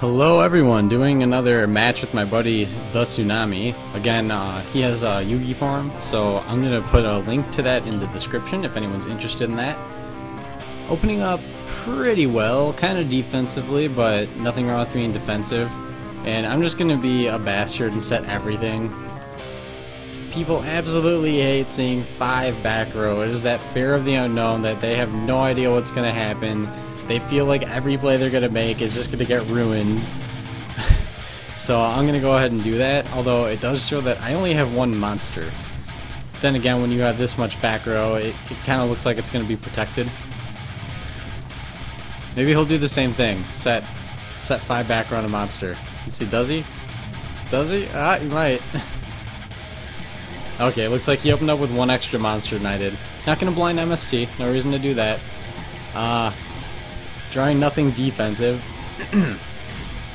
Hello everyone, doing another match with my buddy, the Tsunami. Again, he has a Yugi farm, so I'm going to put a link to that in the description if anyone's interested in that. Opening up pretty well, kind of defensively, but nothing wrong with being defensive. And I'm just going to be a bastard and set everything. People absolutely hate seeing 5 back row. It is that fear of the unknown that they have no idea what's going to happen. They feel like every play they're going to make is just going to get ruined. So I'm going to go ahead and do that, although it does show that I only have 1 monster. Then again, when you have this much back row, it kind of looks like it's going to be protected. Maybe he'll do the same thing. Set 5 back row on a monster. Let's see, does he? Does he? Ah, he might. Okay, looks like he opened up with 1 extra monster than I did. Not going to blind MST, no reason to do that. Drawing nothing defensive.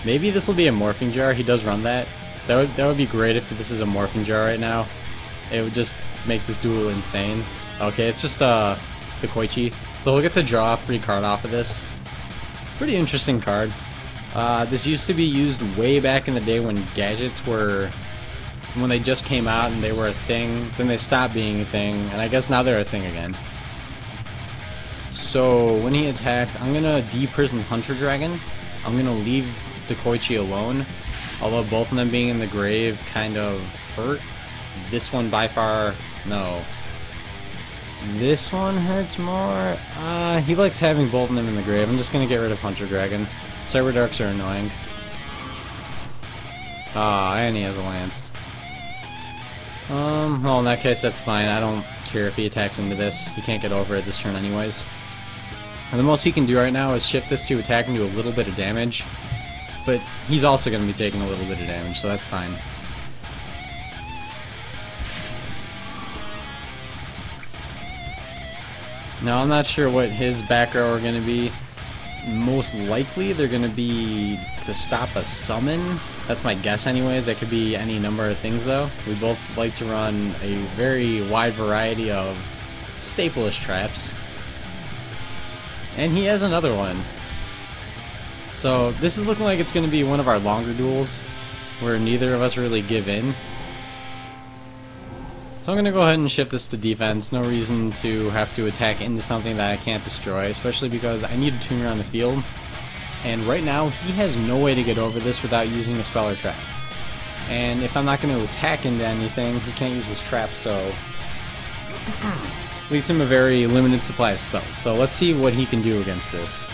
Maybe this will be a morphing jar. He does run that. That would be great if this is a morphing jar right now. It would just make this duel insane. Okay, it's just the Koichi. So we'll get to draw a free card off of this. Pretty interesting card. This used to be used way back in the day when gadgets were... when they just came out and they were a thing. Then they stopped being a thing, and I guess now they're a thing again. So when he attacks, I'm gonna de-prison Hunter Dragon. I'm gonna leave the Koichi alone, although both of them being in the grave kind of hurt. This one by far, no. This one hurts more. He likes having both of them in the grave. I'm just gonna get rid of Hunter Dragon. Cyber Darks are annoying. And he has a lance. Well, in that case, that's fine. I don't care if he attacks into this. He can't get over it this turn anyways. And the most he can do right now is shift this to attack and do a little bit of damage. But he's also going to be taking a little bit of damage, so that's fine. Now, I'm not sure what his back row are going to be. Most likely, they're going to be to stop a summon. That's my guess anyways. That could be any number of things, though. We both like to run a very wide variety of staple-ish traps. And he has another one. So this is looking like it's going to be one of our longer duels, where neither of us really give in. So I'm going to go ahead and shift this to defense. No reason to have to attack into something that I can't destroy, especially because I need a tuner on the field. And right now, he has no way to get over this without using a spell or trap. And if I'm not going to attack into anything, he can't use his trap, so... leaves him a very limited supply of spells. So let's see what he can do against this.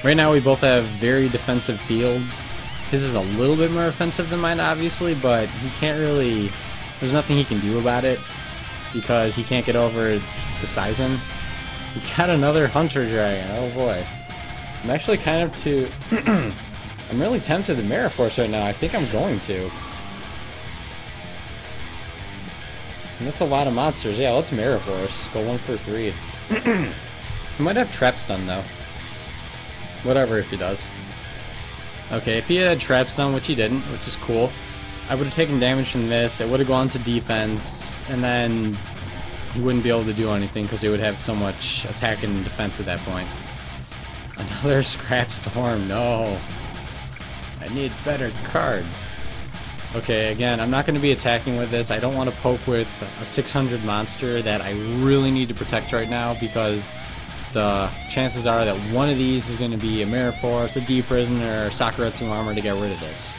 Right now we both have very defensive fields. His is a little bit more offensive than mine, obviously, but he can't really... there's nothing he can do about it, because he can't get over the Sizen. He got another Hunter Dragon, oh boy. I'm actually kind of too... I'm really tempted to Mirror Force right now. I think I'm going to. And that's a lot of monsters. Yeah, let's Mirror Force. Go 1 for 3. He might have Trap Stun, though. Whatever if he does. Okay, if he had Trap Stun, which he didn't, which is cool, I would have taken damage from this. It would have gone to defense, and then he wouldn't be able to do anything because he would have so much attack and defense at that point. Another Scrap Storm, no. I need better cards. Okay, again, I'm not going to be attacking with this. I don't want to poke with a 600 monster that I really need to protect right now, because the chances are that one of these is going to be a Mirror Force, a D-Prisoner, or Sakuretsu Armor to get rid of this.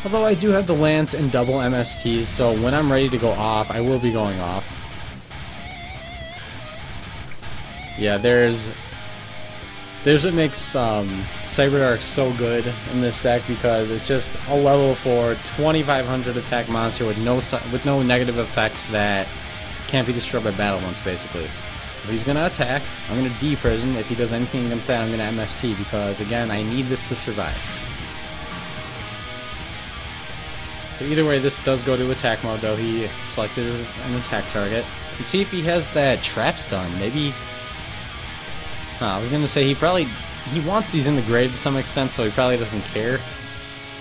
Although I do have the Lance and double MSTs, so when I'm ready to go off, I will be going off. Yeah, there's what makes Cyber Dark so good in this deck, because it's just a level 4 2500 attack monster with no negative effects that can't be destroyed by battle once, basically. So if he's going to attack, I'm going to D-Prison. If he does anything against that, I'm going to MST, because again, I need this to survive. So either way, this does go to attack mode, though he selected as an attack target. Let's see if he has that Trap Stun. Maybe... I was going to say he wants these in the grave to some extent, so he probably doesn't care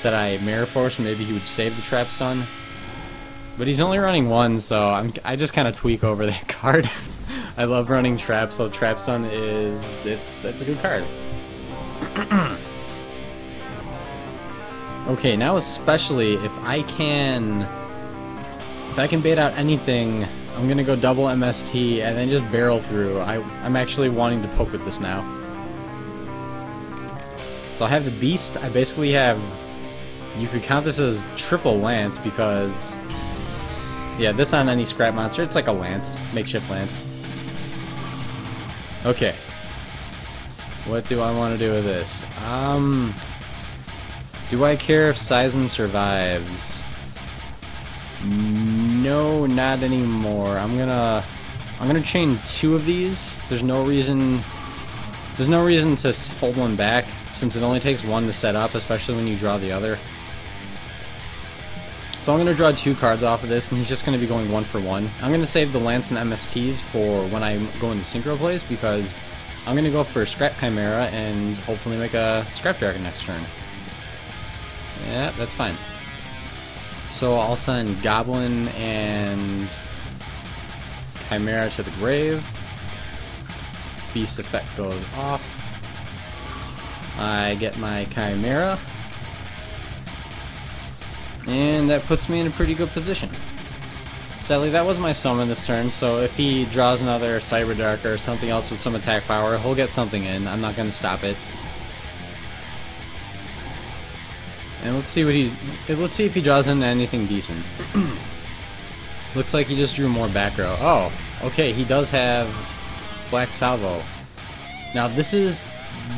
that I Mirror Force. Maybe he would save the Trap Stun. But he's only running 1, so I just kind of tweak over that card. I love running traps, so Trap Stun that's a good card. Okay, now especially if I can bait out anything, I'm gonna go double MST and then just barrel through. I'm actually wanting to poke with this now. So I have the Beast. I basically have, you could count this as triple Lance because, yeah, this on any scrap monster, it's like a Lance, makeshift Lance. Okay. What do I want to do with this? Do I care if Sizen survives? No, not anymore. I'm gonna chain 2 of these. There's no reason to hold one back, since it only takes 1 to set up, especially when you draw the other. So I'm going to draw 2 cards off of this, and he's just going to be going 1 for 1. I'm going to save the Lance and MSTs for when I go into Synchro plays, because I'm going to go for Scrap Chimera and hopefully make a Scrap Dragon next turn. Yeah, that's fine. So I'll send Goblin and Chimera to the grave. Beast effect goes off. I get my Chimera. And that puts me in a pretty good position. Sadly, that was my summon this turn, so if he draws another Cyber Dark or something else with some attack power, he'll get something in. I'm not going to stop it. And let's see if he draws in anything decent. Looks like he just drew more back row. Oh, okay, he does have Black Salvo. Now this is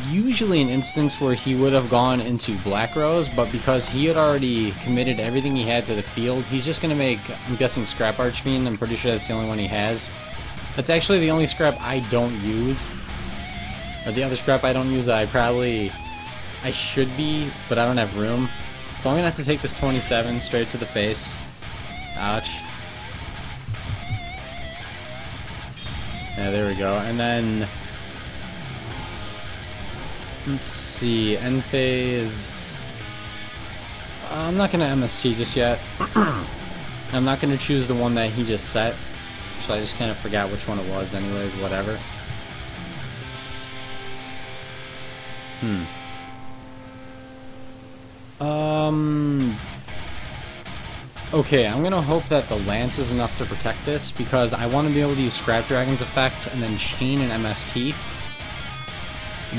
usually an instance where he would have gone into Black Rose, but because he had already committed everything he had to the field, he's just going to make, I'm guessing, Scrap Archfiend. I'm pretty sure that's the only one he has. That's actually the only scrap I don't use. Or the other scrap I don't use that I should be, but I don't have room. So I'm going to have to take this 27 straight to the face. Ouch. Yeah, there we go. And then, let's see, Enphase. I'm not going to MST just yet. I'm not going to choose the one that he just set. So I just kind of forgot which one it was anyways, whatever. Okay, I'm gonna hope that the Lance is enough to protect this, because I want to be able to use Scrap Dragon's effect and then chain an MST.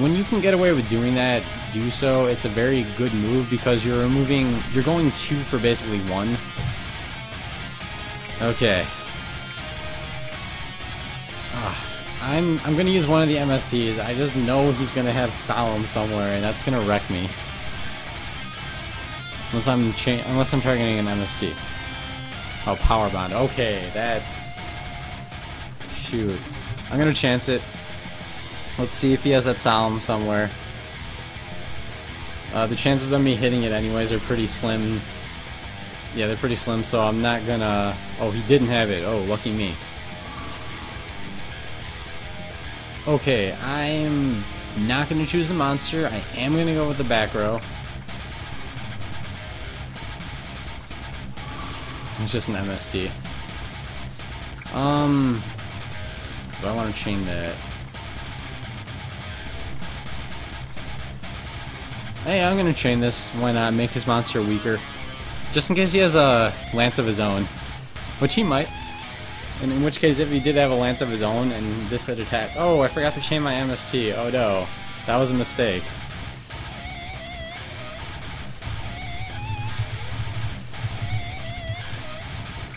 When you can get away with doing that, do so. It's a very good move because you're going 2 for basically 1. Okay. I'm gonna use one of the MSTs. I just know he's gonna have Solemn somewhere, and that's gonna wreck me. Unless I'm targeting an MST. Oh, Power Bond. Okay, that's... Shoot. I'm gonna chance it. Let's see if he has that Solemn somewhere. The chances of me hitting it anyways are pretty slim. Yeah, they're pretty slim, so I'm not gonna... Oh, he didn't have it. Oh, lucky me. Okay, I'm not gonna choose the monster. I am gonna go with the back row. It's just an MST. Do I want to chain that? Hey, I'm gonna chain this. Why not? Make his monster weaker. Just in case he has a Lance of his own. Which he might. And in which case, if he did have a Lance of his own and this had attacked... Oh, I forgot to chain my MST. Oh no. That was a mistake.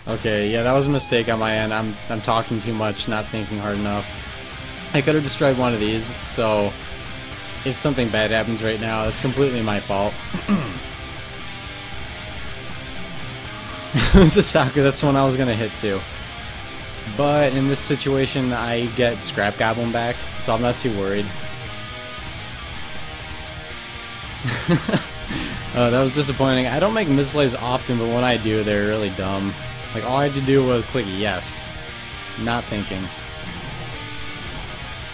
Okay, yeah, that was a mistake on my end. I'm talking too much, not thinking hard enough. I could have destroyed one of these, so if something bad happens right now, it's completely my fault. It was a Sakura, that's the one I was gonna hit too. But in this situation, I get Scrap Goblin back, so I'm not too worried. Oh, that was disappointing. I don't make misplays often, but when I do, they're really dumb. Like, all I had to do was click yes. Not thinking.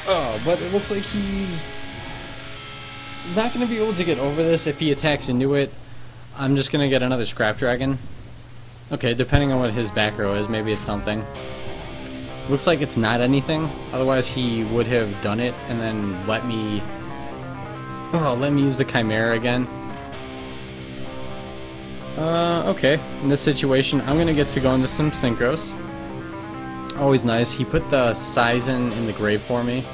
Oh, but it looks like he's not going to be able to get over this if he attacks into it. I'm just going to get another Scrap Dragon. Okay, depending on what his back row is, maybe it's something. Looks like it's not anything. Otherwise, he would have done it and then let me use the Chimera again. Okay. In this situation, I'm gonna get to go into some synchros. Always nice. He put the size in the grave for me.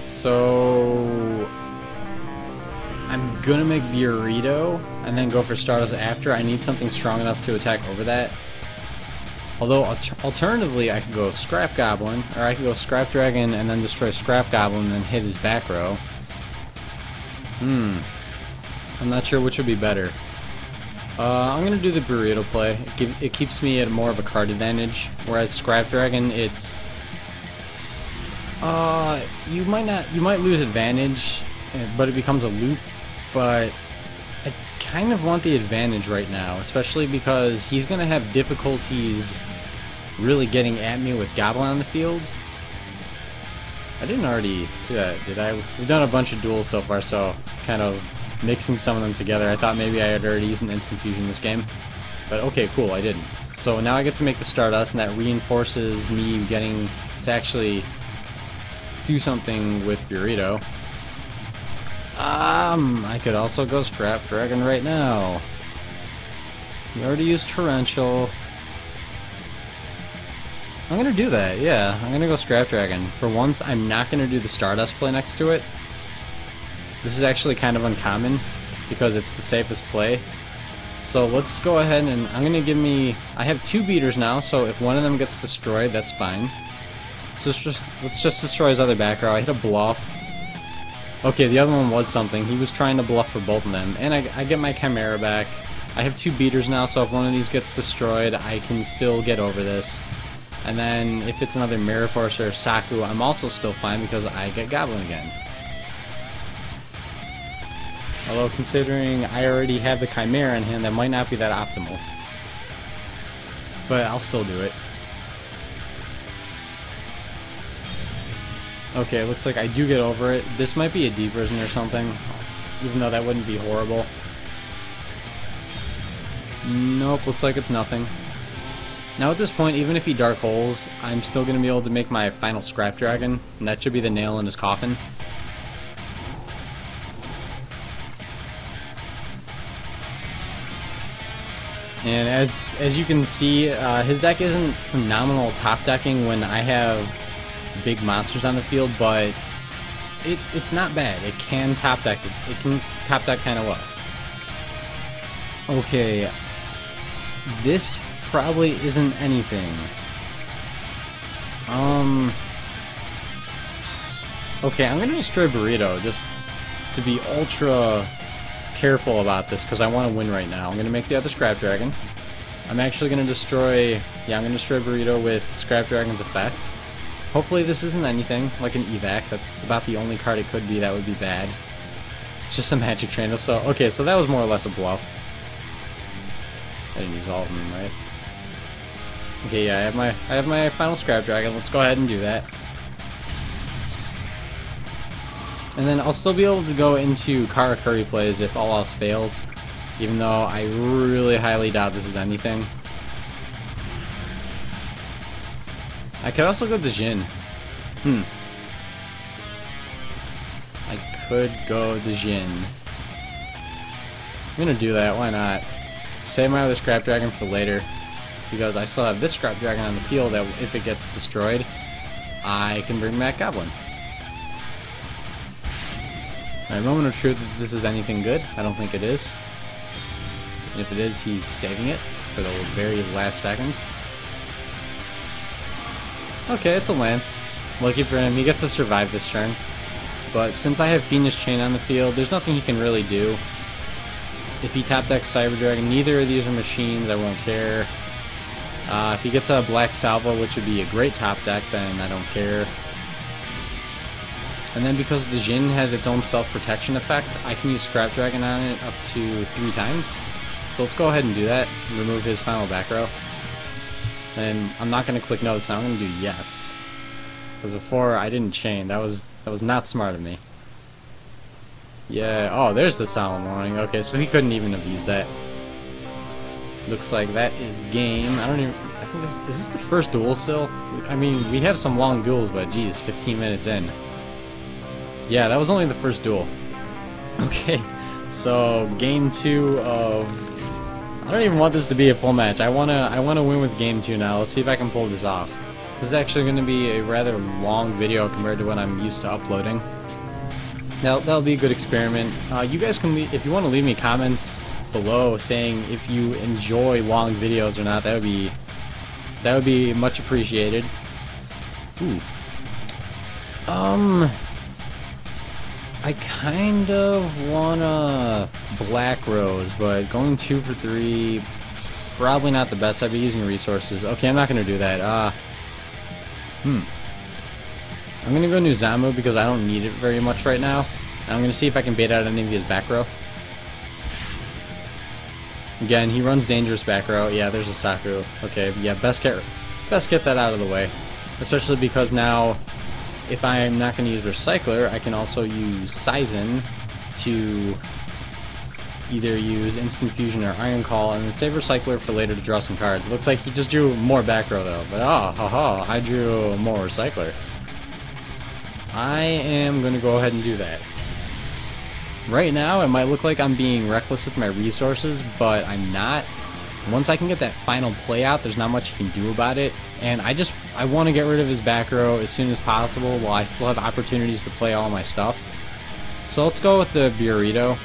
So I'm gonna make Burrito and then go for Stardust after. I need something strong enough to attack over that. Although, alternatively, I could go Scrap Goblin, or I could go Scrap Dragon and then destroy Scrap Goblin and then hit his back row. I'm not sure which would be better. I'm going to do the Burrito play. It keeps me at more of a card advantage, whereas Scrap Dragon, it's... you might lose advantage, but it becomes a loop, but I kind of want the advantage right now, especially because he's going to have difficulties really getting at me with Goblin on the field. I didn't already do that, did I? We've done a bunch of duels so far, so kind of mixing some of them together. I thought maybe I had already used an instant fusion this game. But okay, cool, I didn't. So now I get to make the Stardust, and that reinforces me getting to actually do something with Burrito. I could also go Scrap Dragon right now. We already used Torrential. I'm gonna do that, yeah. I'm gonna go Scrap Dragon. For once, I'm not gonna do the Stardust play next to it. This is actually kind of uncommon, because it's the safest play. So let's go ahead and I'm gonna give me... I have 2 beaters now, so if one of them gets destroyed, that's fine. So let's just destroy his other back row. I hit a bluff. Okay, the other one was something. He was trying to bluff for both of them. And I get my Chimera back. I have 2 beaters now, so if one of these gets destroyed, I can still get over this. And then if it's another Mirror Force or Saku, I'm also still fine because I get Goblin again. Although considering I already have the Chimera in hand, that might not be that optimal. But I'll still do it. Okay, looks like I do get over it. This might be a deep version or something, even though that wouldn't be horrible. Nope, looks like it's nothing. Now at this point, even if he Dark Holes, I'm still going to be able to make my final Scrap Dragon, and that should be the nail in his coffin. And as you can see, his deck isn't phenomenal top decking when I have big monsters on the field, but it's not bad. It can top deck. It can top deck kind of well. Okay, this probably isn't anything. Okay, I'm gonna destroy Burrito just to be ultra careful about this because I want to win right now. I'm gonna make the other Scrap Dragon. I'm actually gonna destroy. Yeah, I'm gonna destroy Burrito with Scrap Dragon's effect. Hopefully this isn't anything like an evac. That's about the only card it could be that would be bad. It's just a Magic Trainer. So okay, so that was more or less a bluff. I didn't use all of them, right? Okay, yeah, I have my final Scrap Dragon. Let's go ahead and do that. And then I'll still be able to go into Karakuri plays if all else fails, even though I really highly doubt this is anything. I could also go to Jin. I could go to Jin. I'm gonna do that, why not? Save my other Scrap Dragon for later, because I still have this Scrap Dragon on the field that if it gets destroyed, I can bring back Goblin. Alright, moment of truth if this is anything good. I don't think it is. And if it is, he's saving it for the very last second. Okay, it's a Lance. Lucky for him, he gets to survive this turn. But since I have Fiendish Chain on the field, there's nothing he can really do. If he top decks Cyber Dragon, neither of these are machines, I won't care. If he gets a Black Salvo, which would be a great top deck, then I don't care. And then because the Jin has its own self-protection effect, I can use Scrap Dragon on it up to 3 times. So let's go ahead and do that, and remove his final back row. And I'm not going to click no this time, I'm going to do yes. Because before I didn't chain, that was not smart of me. Yeah, oh, there's the Solemn Warning. Okay, so he couldn't even have used that. Looks like that is game. I think is this the first duel still? I mean, we have some long duels, but geez, 15 minutes in. Yeah, that was only the first duel. Okay, So game 2 of... I don't even want this to be a full match. I wanna win with game 2 now. Let's see if I can pull this off. This is actually going to be a rather long video compared to what I'm used to uploading. Now that'll be a good experiment. You guys can leave, if you want to leave me comments below saying if you enjoy long videos or not. That would be much appreciated. Ooh. I kind of wanna black rose, but going 2 for 3, probably not the best. I'd be using resources. Okay, I'm not gonna do that. I'm gonna go Nuzamu because I don't need it very much right now. And I'm gonna see if I can bait out any of his back row. Again, he runs dangerous back row. Yeah, there's a Saku. Okay, yeah, best get that out of the way. Especially because now, if I'm not going to use Recycler, I can also use Sizen to either use Instant Fusion or Iron Call, and then save Recycler for later to draw some cards. Looks like he just drew more back row though, but I drew more Recycler. I am going to go ahead and do that. Right now, it might look like I'm being reckless with my resources, but I'm not. Once I can get that final play out, there's not much you can do about it, and I want to get rid of his back row as soon as possible while I still have opportunities to play all my stuff. So let's go with the Burrito.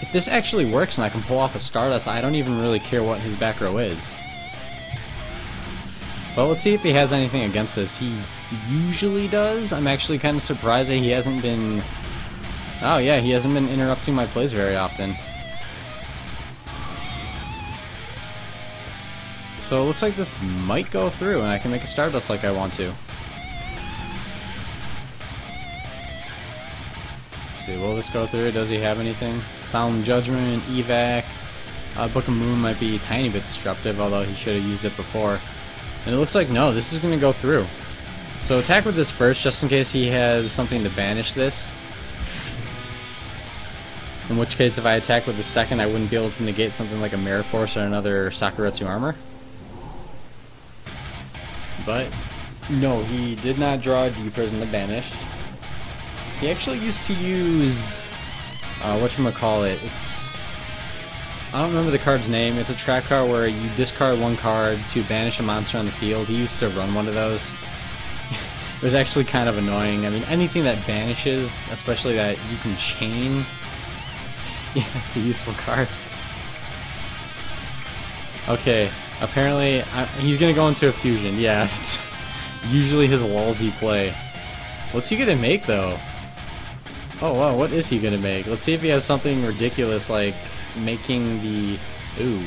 If this actually works and I can pull off a Stardust, I don't even really care what his back row is. But let's see if he has anything against this. He usually does. I'm actually kind of surprised that he hasn't been... Oh yeah, he hasn't been interrupting my plays very often. So it looks like this might go through and I can make a Stardust like I want to. Let's see, will this go through? Does he have anything? Solemn Judgment, Evac, Book of Moon might be a tiny bit disruptive, although he should have used it before. And it looks like no, this is going to go through. So attack with this first, just in case he has something to banish this. In which case, if I attack with the second, I wouldn't be able to negate something like a Mirror Force or another Sakuretsu Armor. But, no, he did not draw a D-Prison to banish. He actually used to use... whatchamacallit, it's... I don't remember the card's name. It's a trap card where you discard one card to banish a monster on the field. He used to run one of those. It was actually kind of annoying. I mean, anything that banishes, especially that you can chain... Yeah, it's a useful card. Okay, apparently he's gonna go into a fusion. Yeah, it's usually his lulzy play. What's he gonna make though? Oh wow, what is he gonna make? Let's see if he has something ridiculous like making the... Ooh.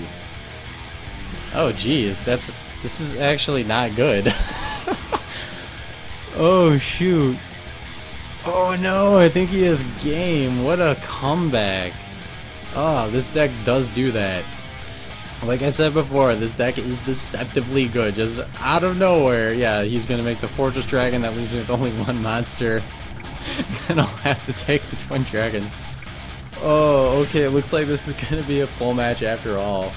Oh geez, this is actually not good. Oh shoot. Oh no, I think he has game. What a comeback. Oh, this deck does do that. Like I said before, this deck is deceptively good. Just out of nowhere, yeah, he's going to make the Fortress Dragon. That leaves me with only one monster. And I'll have to take the Twin Dragon. Oh, okay, it looks like this is going to be a full match after all.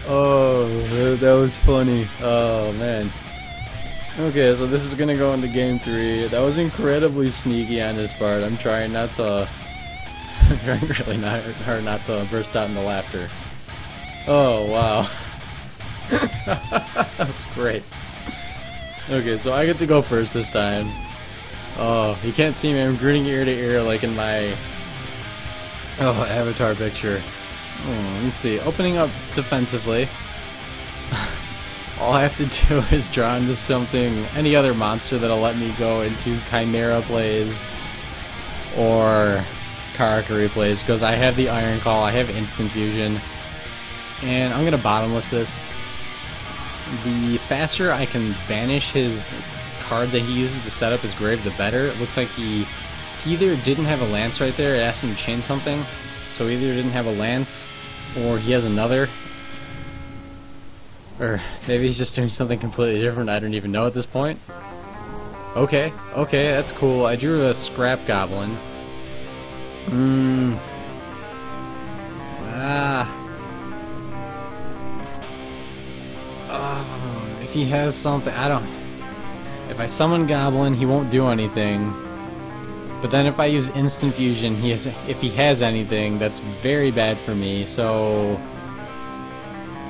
Oh, that was funny. Oh, man. Okay, so this is going to go into game 3. That was incredibly sneaky on his part. I'm trying not to... I'm trying really hard not to burst out into laughter. Oh, wow. That's great. Okay, so I get to go first this time. Oh, you can't see me. I'm grinning ear to ear like in my... Oh, avatar picture. Let's see. Opening up defensively. All I have to do is draw into something, any other monster that'll let me go into Chimera plays or Karakuri plays, because I have the Iron Call, I have Instant Fusion, and I'm going to bottomless this. The faster I can banish his cards that he uses to set up his grave, the better. It looks like he either didn't have a Lance right there, it asked him to chain something, so he either didn't have a Lance, or he has another. Or maybe he's just doing something completely different, I don't even know at this point. Okay, that's cool. I drew a Scrap Goblin. If he has something, I don't... If I summon Goblin, he won't do anything. But then if I use Instant Fusion, if he has anything, that's very bad for me, so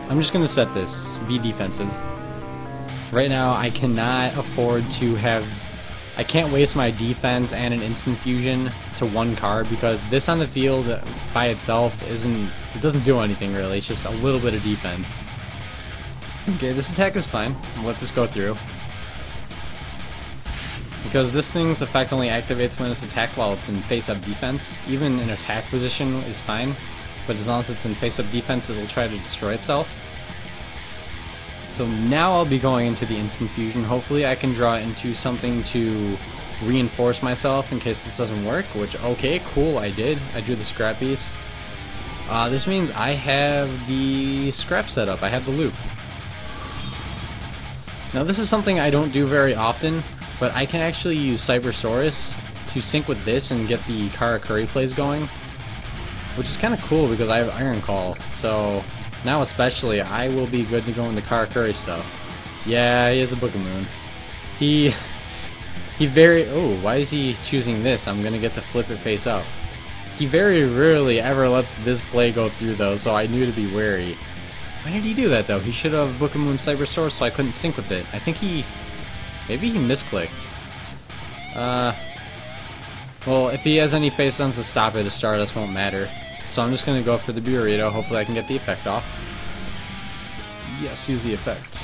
I'm just going to set this, be defensive. Right now, I cannot afford to have... I can't waste my defense and an Instant Fusion to one card, because this on the field by itself it doesn't do anything really, it's just a little bit of defense. Okay, this attack is fine. I'll let this go through. Because this thing's effect only activates when it's attacked while it's in face-up defense. Even in attack position is fine, but as long as it's in face-up defense, it'll try to destroy itself. So now I'll be going into the Instant Fusion. Hopefully I can draw into something to reinforce myself in case this doesn't work, which, okay, cool, I did. I drew the Scrap Beast. This means I have the Scrap setup. I have the loop. Now this is something I don't do very often, but I can actually use Cybersaurus to sync with this and get the Karakuri plays going, which is kind of cool because I have Iron Call, so now especially I will be good to go into Karakuri stuff. Yeah, he has a Book of Moon. He oh, why is he choosing this? I'm gonna get to flip it face up. He very rarely ever lets this play go through though, so I knew to be wary. Why did he do that though? He should have Book of Moon Cybersaurus so I couldn't sync with it. I think maybe he misclicked. Well, if he has any face guns to stop it, a Stardust won't matter. So I'm just going to go for the Burrito. Hopefully I can get the effect off. Yes, use the effect.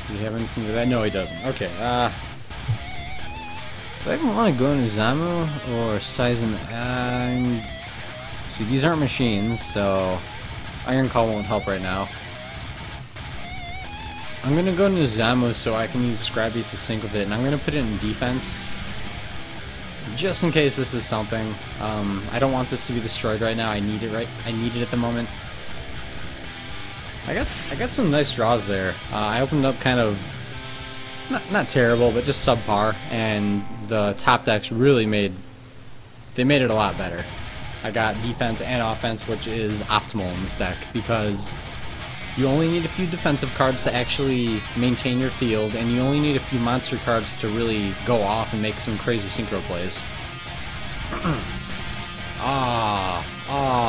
Do you have anything to that? No, he doesn't. Okay, do I even want to go into Zamu or Saizen? See, these aren't machines, so Iron Call won't help right now. I'm going to go into Zamu so I can use Scrap Beast to sync with it, and I'm going to put it in defense. Just in case this is something. I don't want this to be destroyed right now. I need it I need it at the moment. I got some nice draws there. I opened up kind of not terrible, but just subpar, and the top decks really made it a lot better. I got defense and offense, which is optimal in this deck because you only need a few defensive cards to actually maintain your field, and you only need a few monster cards to really go off and make some crazy synchro plays.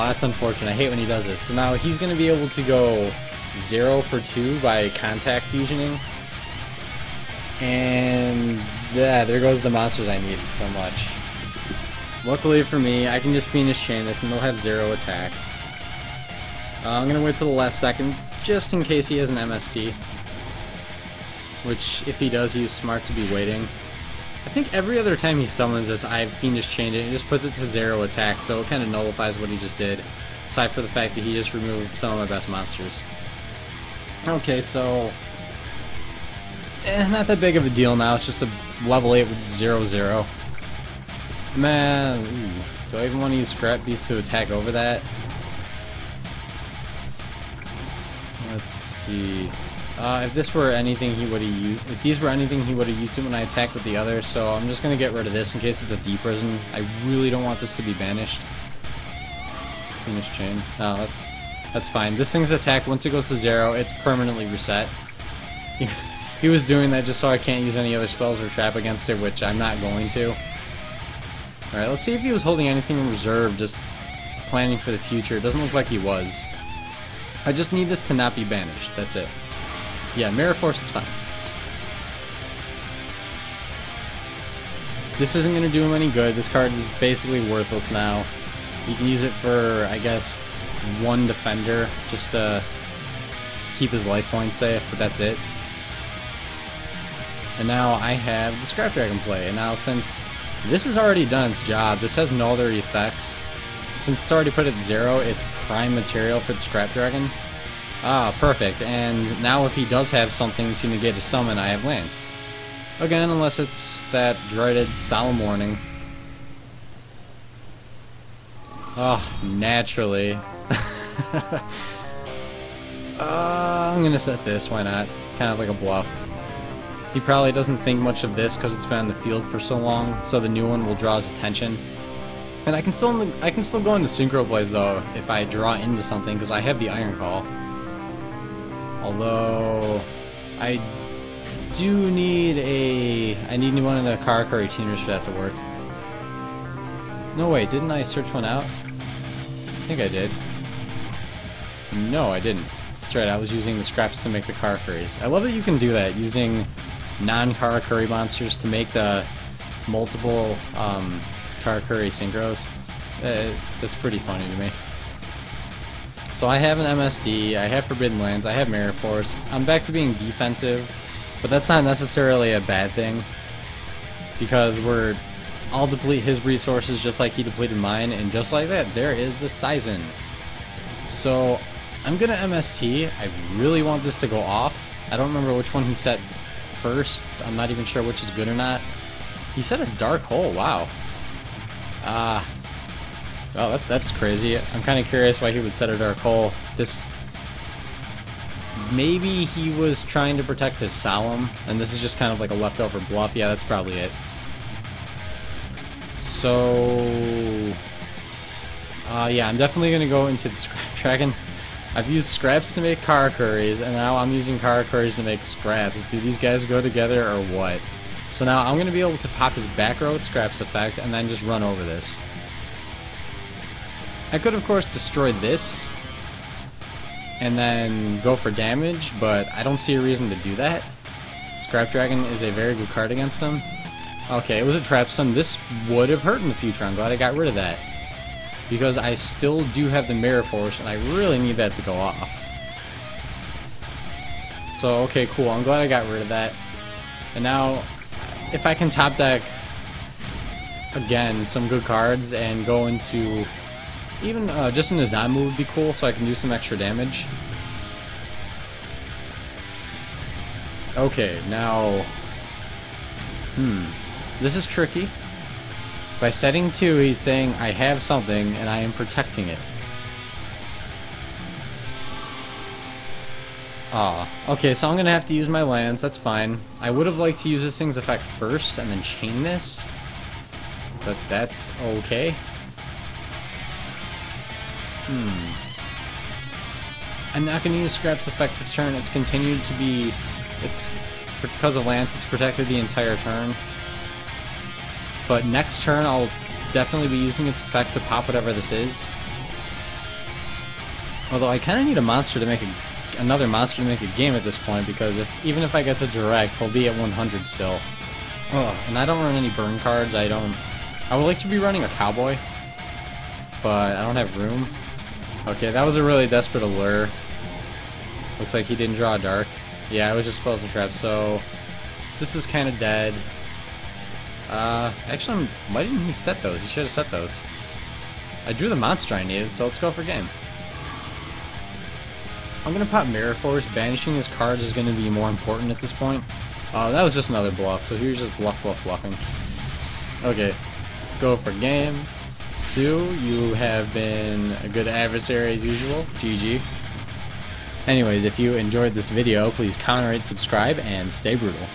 That's unfortunate. I hate when he does this. So now he's going to be able to go 0 for 2 by contact fusioning. And yeah, there goes the monsters I needed so much. Luckily for me, I can just Phoenix Chain this and they'll have 0 attack. I'm going to wait till the last second, just in case he has an MST. Which, if he does, he's smart to be waiting. I think every other time he summons this, I've Fiendish Chained it and just puts it to 0 attack, so it kind of nullifies what he just did. Aside for the fact that he just removed some of my best monsters. Okay, so not that big of a deal now, it's just a level 8 with 0/0. Man, do I even want to use Scrap Beast to attack over that? Let's see. If this were anything, he would have used. If these were anything, he would have used it when I attacked with the other. So I'm just gonna get rid of this in case it's a deep prison. I really don't want this to be banished. Finish chain. No, that's fine. This thing's attack once it goes to 0, it's permanently reset. He was doing that just so I can't use any other spells or trap against it, which I'm not going to. All right, let's see if he was holding anything in reserve, just planning for the future. It doesn't look like he was. I just need this to not be banished. That's it. Yeah, Mirror Force is fine. This isn't going to do him any good. This card is basically worthless now. You can use it for, I guess, one defender, just to keep his life points safe, but that's it. And now I have the Scrap Dragon play, and now since this has already done its job, this has no other effects. Since it's already put at 0, it's prime material for the Scrap Dragon. Ah, perfect. And now if he does have something to negate a summon, I have Lance. Again, unless it's that dreaded Solemn Warning. Oh, naturally. I'm gonna set this, why not? It's kind of like a bluff. He probably doesn't think much of this because it's been on the field for so long, so the new one will draw his attention. And I can still go into Synchro Plays though if I draw into something because I have the Iron Call. Although I do need I need one of the Karakuri tuners for that to work. No, wait, didn't I search one out? I think I did. No, I didn't. That's right, I was using the scraps to make the Karakuris. I love that you can do that, using non-Karakuri monsters to make the multiple Karakuri synchros. That's pretty funny to me. So I have an MSD, I have Forbidden Lands, I have Mirror Force. I'm back to being defensive, but that's not necessarily a bad thing, because I'll deplete his resources just like he depleted mine, and just like that, there is the Sizen. So I'm gonna MST. I really want this to go off. I don't remember which one he set first. I'm not even sure which is good or not. He set a Dark Hole, wow. Well, that's crazy. I'm kind of curious why he would set a Dark Hole. Maybe he was trying to protect his Solemn, and this is just kind of like a leftover bluff. Yeah, that's probably it. So, yeah, I'm definitely going to go into the Scrap Dragon. I've used scraps to make Karakuris, and now I'm using Karakuris to make scraps. Do these guys go together or what? So now I'm going to be able to pop his back row with scraps effect, and then just run over this. I could, of course, destroy this, and then go for damage, but I don't see a reason to do that. Scrap Dragon is a very good card against him. Okay, it was a Trap Stun. This would have hurt in the future. I'm glad I got rid of that, because I still do have the Mirror Force, and I really need that to go off. So, okay, cool. I'm glad I got rid of that. And now, if I can top deck, again, some good cards, and go into, even just an Izamu would be cool, so I can do some extra damage. Okay, now, this is tricky. By setting 2, he's saying, I have something, and I am protecting it. Okay, so I'm going to have to use my lands, that's fine. I would have liked to use this thing's effect first, and then chain this. But that's okay. I'm not going to use Scrap's effect this turn. It's continued to be... because of Lance, it's protected the entire turn. But next turn, I'll definitely be using its effect to pop whatever this is. Although I kind of need a monster to make another monster to make a game at this point, because even if I get to direct, he'll be at 100 still. And I don't run any burn cards. I would like to be running a Cowboy, but I don't have room. Okay, that was a really desperate allure. Looks like he didn't draw a Dark. Yeah, I was just supposed to trap, so this is kind of dead. Actually, why didn't he set those? He should have set those. I drew the monster I needed, so let's go for game. I'm gonna pop Mirror Force. Banishing his cards is gonna be more important at this point. That was just another bluff, so he was just bluffing. Okay, let's go for game. Sue, you have been a good adversary as usual. GG. Anyways, if you enjoyed this video, please comment, rate, subscribe, and stay brutal.